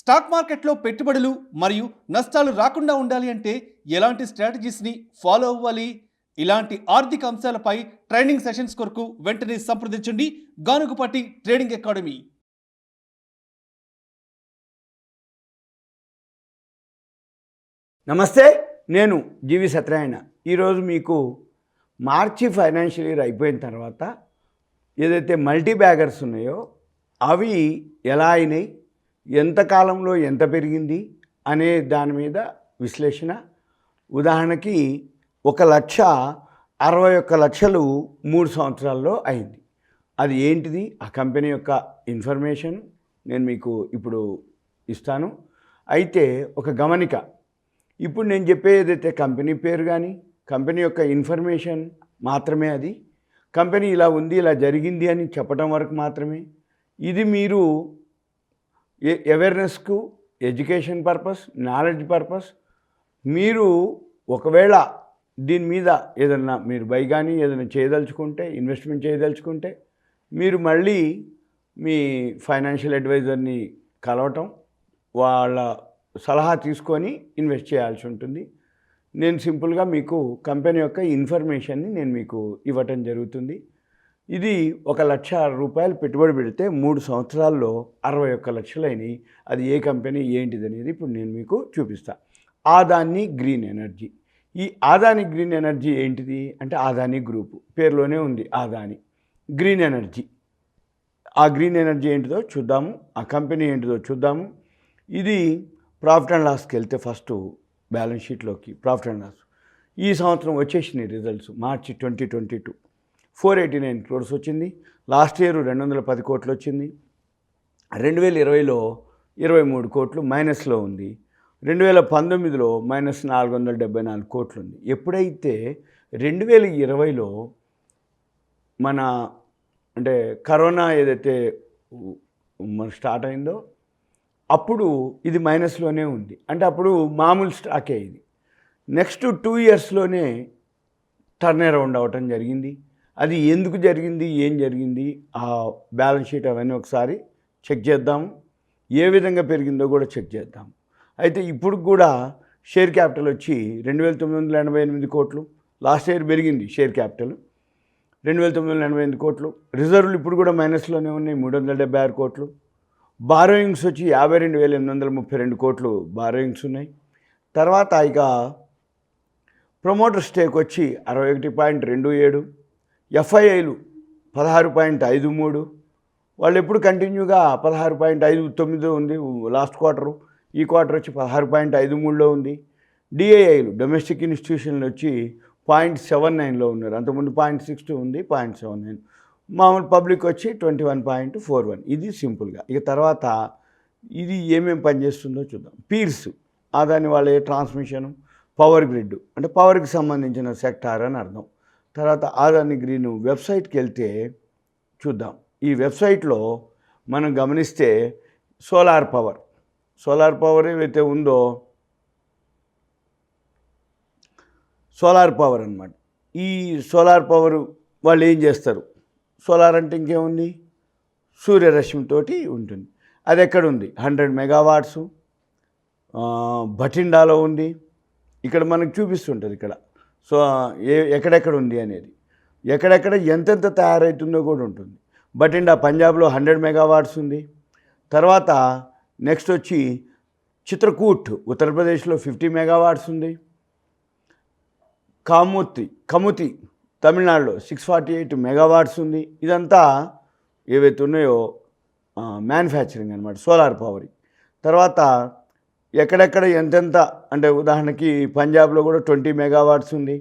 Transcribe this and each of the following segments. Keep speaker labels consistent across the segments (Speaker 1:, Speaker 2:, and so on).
Speaker 1: Stock మార్కెట్లో పెట్టుబడులు మరియు నష్టాలు రాకుండా ఉండాలి అంటే ఎలాంటి స్ట్రాటజీస్ని ఫాలో అవ్వాలి? ఇలాంటి ఆర్థిక అంశాలపై ట్రైనింగ్ సెషన్స్ కొరకు వెంటనే సంప్రదించండి గానుగుపాటి ట్రేడింగ్ అకాడమీ.
Speaker 2: నమస్తే, నేను GVSatyanarayana. ఈరోజు మీకు మార్చి ఫైనాన్షియల్ ఇయర్ అయిపోయిన తర్వాత ఏదైతే మల్టీ బ్యాగర్స్ ఉన్నాయో అవి ఎలా అయినాయి, ఎంత కాలంలో ఎంత పెరిగింది అనే దాని మీద విశ్లేషణ. ఉదాహరణకి 1,61,00,000 3 సంవత్సరాల్లో అయింది. అది ఏంటిది, ఆ కంపెనీ యొక్క ఇన్ఫర్మేషన్ నేను మీకు ఇప్పుడు ఇస్తాను. అయితే ఒక గమనిక, ఇప్పుడు నేను చెప్పేదైతే కంపెనీ పేరు కానీ కంపెనీ యొక్క ఇన్ఫర్మేషన్ మాత్రమే. అది కంపెనీ ఇలా ఉంది, ఇలా జరిగింది అని చెప్పడం వరకు మాత్రమే. ఇది మీరు అవేర్నెస్కు, ఎడ్యుకేషన్ పర్పస్, నాలెడ్జ్ పర్పస్, మీరు ఒకవేళ దీని మీద ఏదన్నా మీరు బై కానీ ఏదైనా చేయదలుచుకుంటే, ఇన్వెస్ట్మెంట్ చేయదలుచుకుంటే మీరు మళ్ళీ మీ ఫైనాన్షియల్ అడ్వైజర్ని కలవటం, వాళ్ళ సలహా తీసుకొని ఇన్వెస్ట్ చేయాల్సి ఉంటుంది. నేను సింపుల్గా మీకు కంపెనీ యొక్క ఇన్ఫర్మేషన్ని నేను మీకు ఇవ్వటం జరుగుతుంది. ఇది 1,00,000 రూపాయలు పెట్టుబడి పెడితే 3 సంవత్సరాల్లో 61,00,000 అయినాయి. అది ఏ కంపెనీ ఏంటిది అనేది ఇప్పుడు నేను మీకు చూపిస్తాను. Adani green energy. ఈ ఆదాని గ్రీన్ ఎనర్జీ ఏంటిది అంటే ఆదాని గ్రూపు పేరులోనే ఉంది, ఆదాని గ్రీన్ ఎనర్జీ. ఆ గ్రీన్ ఎనర్జీ ఏంటిదో చూద్దాము, ఆ కంపెనీ ఏంటిదో చూద్దాము. ఇది ప్రాఫిట్ అండ్ లాస్కి వెళ్తే ఫస్ట్ బ్యాలెన్స్ షీట్లోకి ప్రాఫిట్ అండ్ లాస్ ఈ సంవత్సరం వచ్చేసినాయి రిజల్ట్స్. మార్చి 2022 489 crores వచ్చింది. లాస్ట్ ఇయర్ 210 కోట్లు వచ్చింది. 2020లో 23 కోట్లు మైనస్లో ఉంది. 2019లో మైనస్ 474 కోట్లు ఉంది. ఎప్పుడైతే 2020లో మన అంటే కరోనా ఏదైతే మన స్టార్ట్ అయిందో అప్పుడు ఇది మైనస్లోనే ఉంది. అంటే అప్పుడు మామూలు స్టాకే ఇది. నెక్స్ట్ 2 ఇయర్స్లోనే టర్న్ అరౌండ్ అవ్వటం జరిగింది. అది ఎందుకు జరిగింది, ఏం జరిగింది, ఆ బ్యాలెన్స్ షీట్ అవన్నీ ఒకసారి చెక్ చేద్దాము. ఏ విధంగా పెరిగిందో కూడా చెక్ చేద్దాం. అయితే ఇప్పుడు కూడా షేర్ క్యాపిటల్ వచ్చి 2,988 కోట్లు. లాస్ట్ ఇయర్ పెరిగింది షేర్ క్యాపిటల్ 2,988 కోట్లు. రిజర్వులు ఇప్పుడు కూడా మైనస్లోనే ఉన్నాయి, 376 కోట్లు. బారోయింగ్స్ వచ్చి 52,832 కోట్లు బారోయింగ్స్ ఉన్నాయి. తర్వాత ఇక ప్రమోటర్ స్టేక్ వచ్చి 61.27, ఎఫ్ఐఐలు 16.53. వాళ్ళు ఎప్పుడు కంటిన్యూగా 16.59 ఉంది లాస్ట్ క్వార్టరు. ఈ క్వార్టర్ వచ్చి 16.53లో ఉంది. డిఐఐలు డొమెస్టిక్ ఇన్స్టిట్యూషన్లు వచ్చి 0.79లో ఉన్నారు. అంతకుముందు 0.62 ఉంది, 0.79. మామూలు పబ్లిక్ వచ్చి 21.41. ఇది సింపుల్గా. ఇక తర్వాత ఇది ఏమేమి పనిచేస్తుందో చూద్దాం. పీర్స్ ఆదాని వాళ్ళ ట్రాన్స్మిషను, పవర్ గ్రిడ్ అంటే పవర్కి సంబంధించిన సెక్టార్ అని అర్థం. తర్వాత ఆదాని గ్రీన్ వెబ్సైట్కి వెళ్తే చూద్దాం. ఈ వెబ్సైట్లో మనం గమనిస్తే సోలార్ పవర్ ఏవైతే ఉందో సోలార్ పవర్ అన్నమాట. ఈ సోలార్ పవర్ వాళ్ళు ఏం చేస్తారు, సోలార్ అంటే ఇంకేముంది, సూర్యరశ్మితోటి ఉంటుంది. అది ఎక్కడ ఉంది, 100 మెగావాట్స్ భటిండాలో ఉంది. ఇక్కడ మనకు చూపిస్తుంటుంది ఇక్కడ. సో ఎక్కడెక్కడ ఉంది అనేది, ఎక్కడెక్కడ ఎంతెంత తయారవుతుందో కూడా ఉంటుంది. భటిండా పంజాబ్లో 100 మెగావాట్స్ ఉంది. తర్వాత నెక్స్ట్ వచ్చి చిత్రకూట్ ఉత్తరప్రదేశ్లో 50 మెగావాట్స్ ఉంది. కముతి తమిళనాడులో 648 మెగావాట్స్ ఉంది. ఇదంతా ఏవైతే ఉన్నాయో మ్యానుఫ్యాక్చరింగ్ అనమాట, సోలార్ పవర్. తర్వాత ఎక్కడెక్కడ ఎంతెంత అంటే ఉదాహరణకి పంజాబ్లో కూడా 20 మెగావాట్స్ ఉంది.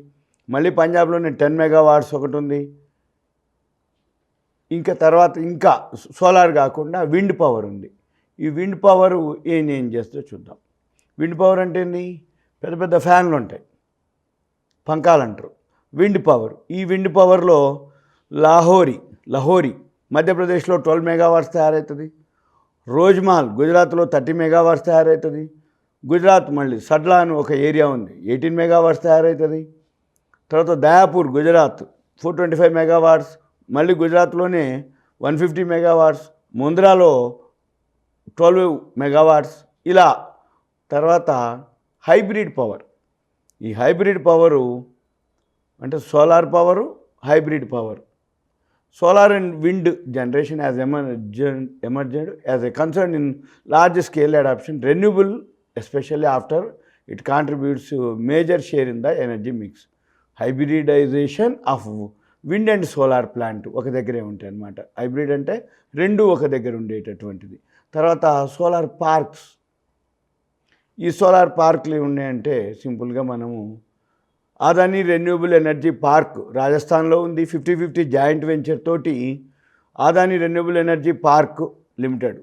Speaker 2: మళ్ళీ పంజాబ్లోనే 10 మెగావాట్స్ ఒకటి ఉంది. ఇంకా తర్వాత ఇంకా సోలార్ కాకుండా విండ్ పవర్ ఉంది. ఈ విండ్ పవర్ ఏం చేస్తుందో చూద్దాం. విండ్ పవర్ అంటే ఏంది, పెద్ద పెద్ద ఫ్యాన్లు ఉంటాయి, పంకాలు అంటారు. విండ్ పవర్, ఈ విండ్ పవర్లో లహోరీ మధ్యప్రదేశ్లో 12 మెగావాట్స్ తయారవుతుంది. రోజ్మాల్ గుజరాత్లో 30 మెగావాట్స్ తయారవుతుంది. గుజరాత్ మళ్ళీ సడ్లా అని ఒక ఏరియా ఉంది, 18 మెగావాట్స్ తయారవుతుంది. తర్వాత దయాపూర్ గుజరాత్ 425 మెగావాట్స్, మళ్ళీ గుజరాత్లోనే 150 మెగావాట్స్. ముంద్రాలో 12 మెగావాట్స్ ఇలా. తర్వాత హైబ్రిడ్ పవర్. ఈ హైబ్రిడ్ పవరు అంటే solar power, hybrid power. Solar and wind generation as emerged as a concern in large scale adoption renewable especially after it contributes major share in the energy mix. Hybridisation of wind and solar plant ఒక దగ్గరే ఉంటాయి అన్నమాట. Hybrid అంటే రెండు ఒక దగ్గర ఉండేటటువంటిది. తర్వాత solar parks. ఈ సోలార్ పార్క్లు ఉన్నాయంటే సింపుల్గా మనము అదాని రెన్యూబుల్ ఎనర్జీ పార్క్ రాజస్థాన్లో ఉంది. 50-50 జాయింట్ వెంచర్ తోటి Adani renewable energy park limited,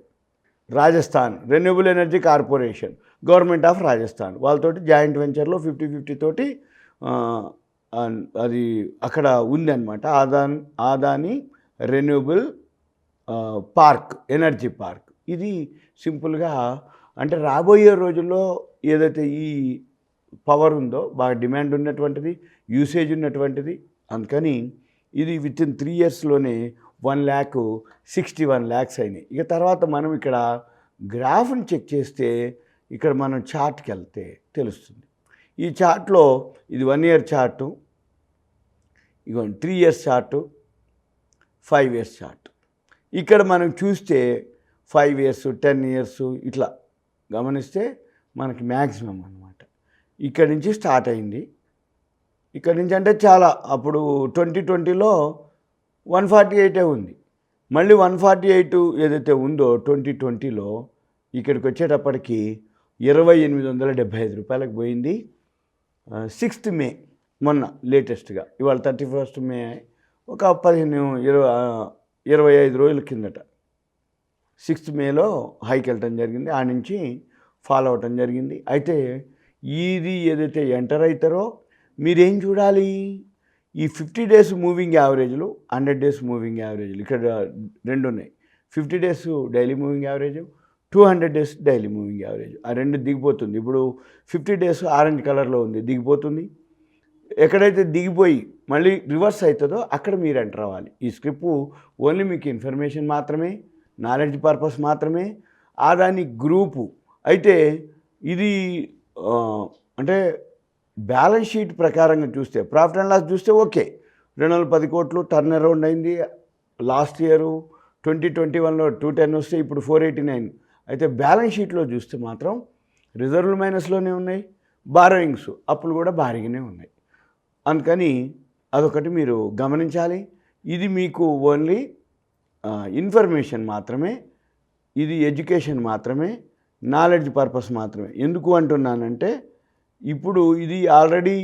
Speaker 2: Rajasthan renewable energy corporation, government of Rajasthan వాళ్ళతోటి జాయింట్ వెంచర్లో 50-50 తోటి అది అక్కడ ఉంది అనమాట. Adani renewable park, energy park. ఇది సింపుల్గా అంటే రాబోయే రోజుల్లో ఏదైతే ఈ పవర్ ఉందో బాగా డిమాండ్ ఉన్నటువంటిది, యూసేజ్ ఉన్నటువంటిది. అందుకని ఇది వితిన్ 3 ఇయర్స్లోనే 1,61 lakhs అయినాయి. ఇక తర్వాత మనం ఇక్కడ గ్రాఫ్ని చెక్ చేస్తే ఇక్కడ మనం చార్ట్కి వెళ్తే తెలుస్తుంది. ఈ చార్ట్లో ఇది 1 year చార్టు, ఇగోండి 3 years చార్టు, 5 years చార్ట్. ఇక్కడ మనం చూస్తే 5 years, 10 years ఇట్లా గమనిస్తే మనకి మ్యాక్సిమం అనమాట. ఇక్కడి నుంచి స్టార్ట్ అయింది. ఇక్కడి నుంచి అంటే చాలా అప్పుడు 2020లో 148 ఉంది. మళ్ళీ 148 ఏదైతే ఉందో 2020లో ఇక్కడికి వచ్చేటప్పటికి 2,875 రూపాయలకు పోయింది. 6th May మొన్న లేటెస్ట్గా, ఇవాళ 31st May, ఒక 25 రోజుల కిందట 6th Mayలో హైకి వెళ్ళటం జరిగింది. ఆ నుంచి ఫాలో అవటం జరిగింది. అయితే ఇది ఏదైతే ఎంటర్ అవుతారో మీరేం చూడాలి, ఈ 50 days మూవింగ్ యావరేజ్లు, 100 days మూవింగ్ యావరేజ్లు ఇక్కడ రెండు ఉన్నాయి. 50 days daily moving average, 200 days daily moving average. ఆ రెండు దిగిపోతుంది. ఇప్పుడు 50 days ఆరెంజ్ కలర్లో ఉంది, దిగిపోతుంది. ఎక్కడైతే దిగిపోయి మళ్ళీ రివర్స్ అవుతుందో అక్కడ మీరు ఎంటర్ అవ్వాలి. ఈ స్క్రిప్ట్ ఓన్లీ మీకు ఇన్ఫర్మేషన్ మాత్రమే, నాలెడ్జ్ పర్పస్ మాత్రమే. అదాని గ్రూపు అయితే ఇది అంటే బ్యాలెన్స్ షీట్ ప్రకారంగా చూస్తే, ప్రాఫిట్ అండ్ లాస్ చూస్తే ఓకే, 210 కోట్లు టర్న్ అరౌండ్ అయింది. లాస్ట్ ఇయర్ 2021లో 210 వస్తే ఇప్పుడు 489. అయితే బ్యాలెన్స్ షీట్లో చూస్తే మాత్రం రిజర్వ్లు మైనస్లోనే ఉన్నాయి, బారోయింగ్స్ అప్పులు కూడా భారీగానే ఉన్నాయి. అందుకని అదొకటి మీరు గమనించాలి. ఇది మీకు ఓన్లీ ఇన్ఫర్మేషన్ మాత్రమే, ఇది ఎడ్యుకేషన్ మాత్రమే, నాలెడ్జ్ పర్పస్ మాత్రమే. ఎందుకు అంటున్నానంటే ఇప్పుడు ఇది ఆల్రెడీ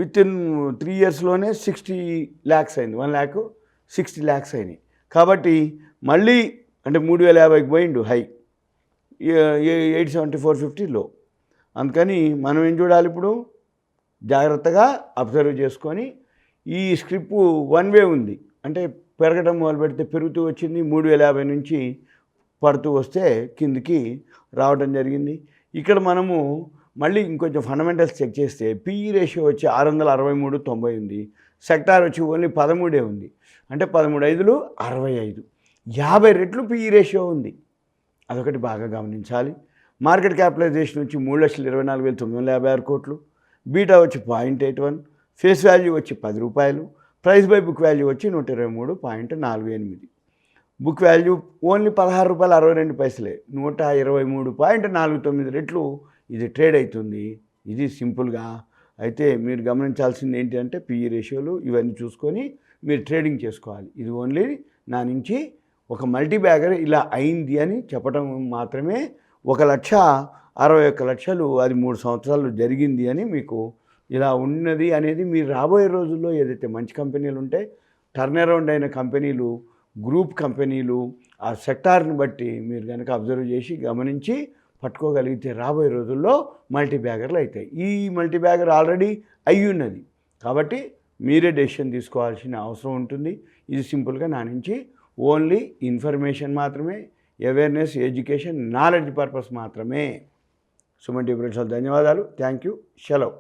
Speaker 2: వితిన్ 3 yearsలోనే 60 lakhs అయింది, 1,60 lakhs అయినాయి. కాబట్టి మళ్ళీ అంటే 3,050కి పోయిండు హై, 874.50 లో. అందుకని మనం ఏం చూడాలి, ఇప్పుడు జాగ్రత్తగా అబ్జర్వ్ చేసుకొని ఈ స్క్రిప్ట్ 1 way ఉంది. అంటే పెరగడం మొదలు పెడితే పెరుగుతూ వచ్చింది, 3,050 నుంచి పడుతూ వస్తే కిందికి రావడం జరిగింది. ఇక్కడ మనము మళ్ళీ ఇంకొంచెం ఫండమెంటల్స్ చెక్ చేస్తే పిఈ రేషియో వచ్చి 663.90 ఉంది. సెక్టార్ వచ్చి ఓన్లీ 13 ఉంది. అంటే 13 65, 50 రెట్లు పిఈ రేషియో ఉంది. అదొకటి బాగా గమనించాలి. మార్కెట్ క్యాపిటలైజేషన్ వచ్చి 3,24,956 కోట్లు, బీటా వచ్చి 0.81, ఫేస్ వాల్యూ వచ్చి 10 రూపాయలు, ప్రైస్ బై బుక్ వాల్యూ వచ్చి 123.48, బుక్ వాల్యూ ఓన్లీ 16 రూపాయలు 62 పైసలే, 123.49 రెట్లు ఇది ట్రేడ్ అవుతుంది. ఇది సింపుల్గా. అయితే మీరు గమనించాల్సింది ఏంటి అంటే పిఈ రేషియోలు ఇవన్నీ చూసుకొని మీరు ట్రేడింగ్ చేసుకోవాలి. ఇది ఓన్లీ నా నుంచి ఒక మల్టీ బ్యాగర్ ఇలా అయింది అని చెప్పడం మాత్రమే. 1,61,00,000 అది 3 సంవత్సరాలు జరిగింది అని మీకు ఇలా ఉన్నది అనేది. మీరు రాబోయే రోజుల్లో ఏదైతే మంచి కంపెనీలు ఉంటాయి, టర్న్ అరౌండ్ అయిన కంపెనీలు, గ్రూప్ కంపెనీలు, ఆ సెక్టార్ని బట్టి మీరు కనుక అబ్జర్వ్ చేసి గమనించి పట్టుకోగలిగితే రాబోయే రోజుల్లో మల్టీ బ్యాగర్లు అవుతాయి. ఈ మల్టీ బ్యాగర్ ఆల్రెడీ అయి ఉన్నది కాబట్టి మీరే డెసిషన్ తీసుకోవాల్సిన అవసరం ఉంటుంది. ఇది సింపుల్గా నా నుంచి ఓన్లీ ఇన్ఫర్మేషన్ మాత్రమే, అవేర్నెస్, ఎడ్యుకేషన్, నాలెడ్జ్ పర్పస్ మాత్రమే. సుమన్ టీవీ ప్రేక్షకులకు ధన్యవాదాలు. Thank you. సెలవు.